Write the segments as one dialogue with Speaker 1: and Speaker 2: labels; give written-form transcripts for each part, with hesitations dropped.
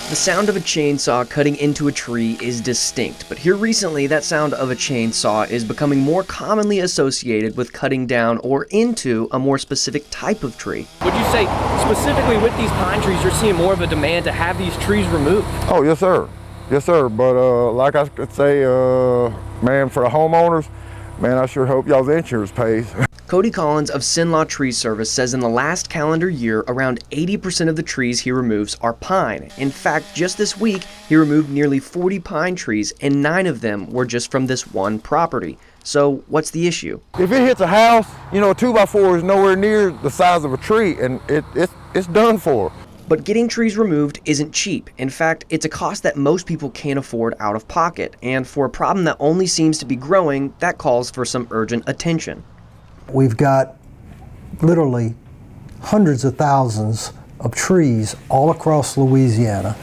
Speaker 1: The sound of a chainsaw cutting into a tree is distinct, but here recently that sound of a chainsaw is becoming more commonly associated with cutting down or into a more specific type of tree.
Speaker 2: Would you say specifically with these pine trees you're seeing more of a demand to have these trees removed?
Speaker 3: Oh, yes sir. Yes sir, but like I could say, man, for the homeowners, man, I sure hope y'all's insurance pays.
Speaker 1: Cody Collins of Sinlaw Tree Service says in the last calendar year, around 80% of the trees he removes are pine. In fact, just this week, he removed nearly 40 pine trees, and 9 of them were just from this one property. So what's the issue?
Speaker 3: If it hits a house, you know, a 2x4 is nowhere near the size of a tree, and it's done for.
Speaker 1: But getting trees removed isn't cheap. In fact, it's a cost that most people can't afford out of pocket. And for a problem that only seems to be growing, that calls for some urgent attention.
Speaker 4: We've got literally hundreds of thousands of trees all across Louisiana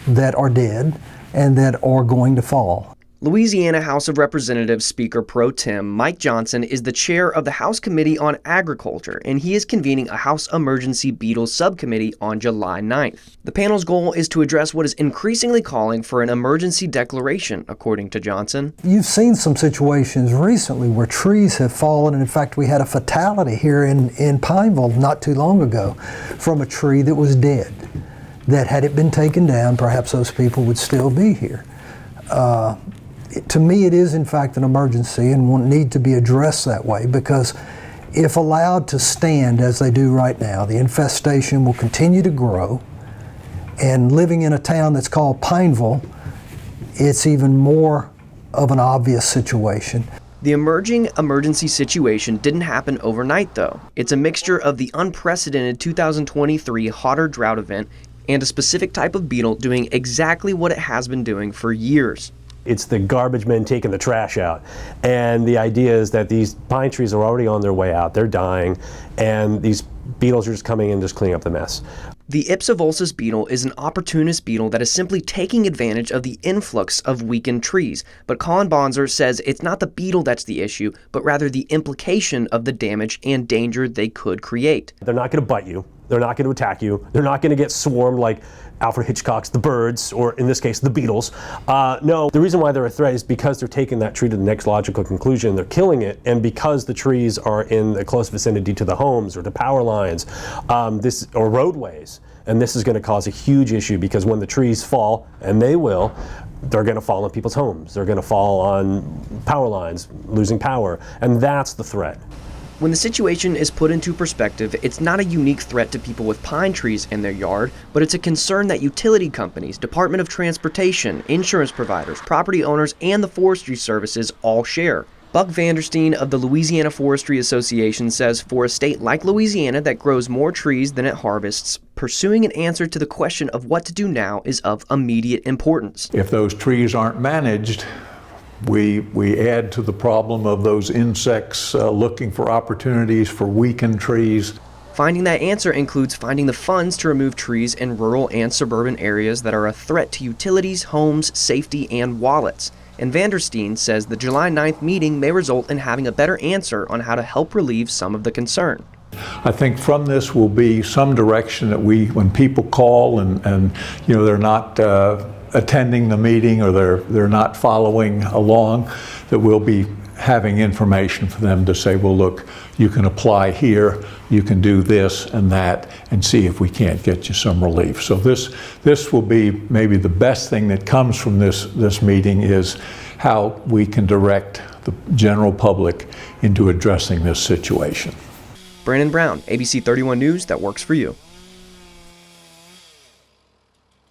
Speaker 4: that are dead and that are going to fall.
Speaker 1: Louisiana House of Representatives Speaker Pro Tem Mike Johnson is the chair of the House Committee on Agriculture, and he is convening a House Emergency Beetle Subcommittee on July 9th. The panel's goal is to address what is increasingly calling for an emergency declaration, according to Johnson.
Speaker 4: You've seen some situations recently where trees have fallen, and in fact we had a fatality here in Pineville not too long ago from a tree that was dead, that had it been taken down, perhaps those people would still be here. To me, it is in fact an emergency and will need to be addressed that way, because if allowed to stand as they do right now, the infestation will continue to grow, and living in a town that's called Pineville, it's even more of an obvious situation.
Speaker 1: The emerging emergency situation didn't happen overnight, though. It's a mixture of the unprecedented 2023 hotter drought event and a specific type of beetle doing exactly what it has been doing for years.
Speaker 5: It's the garbage men taking the trash out. And the idea is that these pine trees are already on their way out, they're dying, and these beetles are just coming in, just cleaning up the mess.
Speaker 1: The Ipsivolsus beetle is an opportunist beetle that is simply taking advantage of the influx of weakened trees. But Colin Bonser says it's not the beetle that's the issue, but rather the implication of the damage and danger they could create.
Speaker 5: They're not going to bite you. They're not going to attack you. They're not going to get swarmed like Alfred Hitchcock's The Birds, or in this case, the Beatles. No, the reason why they're a threat is because they're taking that tree to the next logical conclusion. They're killing it, and because the trees are in the close vicinity to the homes or to power lines, or roadways. And this is going to cause a huge issue, because when the trees fall, and they will, they're going to fall on people's homes. They're going to fall on power lines, losing power, and that's the threat.
Speaker 1: When the situation is put into perspective, it's not a unique threat to people with pine trees in their yard, but it's a concern that utility companies, Department of Transportation, insurance providers, property owners, and the forestry services all share. Buck Vanderstein of the Louisiana Forestry Association says for a state like Louisiana that grows more trees than it harvests, pursuing an answer to the question of what to do now is of immediate importance.
Speaker 6: If those trees aren't managed, we add to the problem of those insects looking for opportunities for weakened trees.
Speaker 1: Finding that answer includes finding the funds to remove trees in rural and suburban areas that are a threat to utilities, homes, safety, and wallets. And Vanderstein says the July 9th meeting may result in having a better answer on how to help relieve some of the concern.
Speaker 6: I think from this will be some direction that when people call and you know, they're not attending the meeting, or they're not following along, that we'll be having information for them to say, well, look, you can apply here, you can do this and that, and see if we can't get you some relief. So this will be maybe the best thing that comes from this meeting, is how we can direct the general public into addressing this situation.
Speaker 1: Brandon Brown, ABC 31 News, that works for you.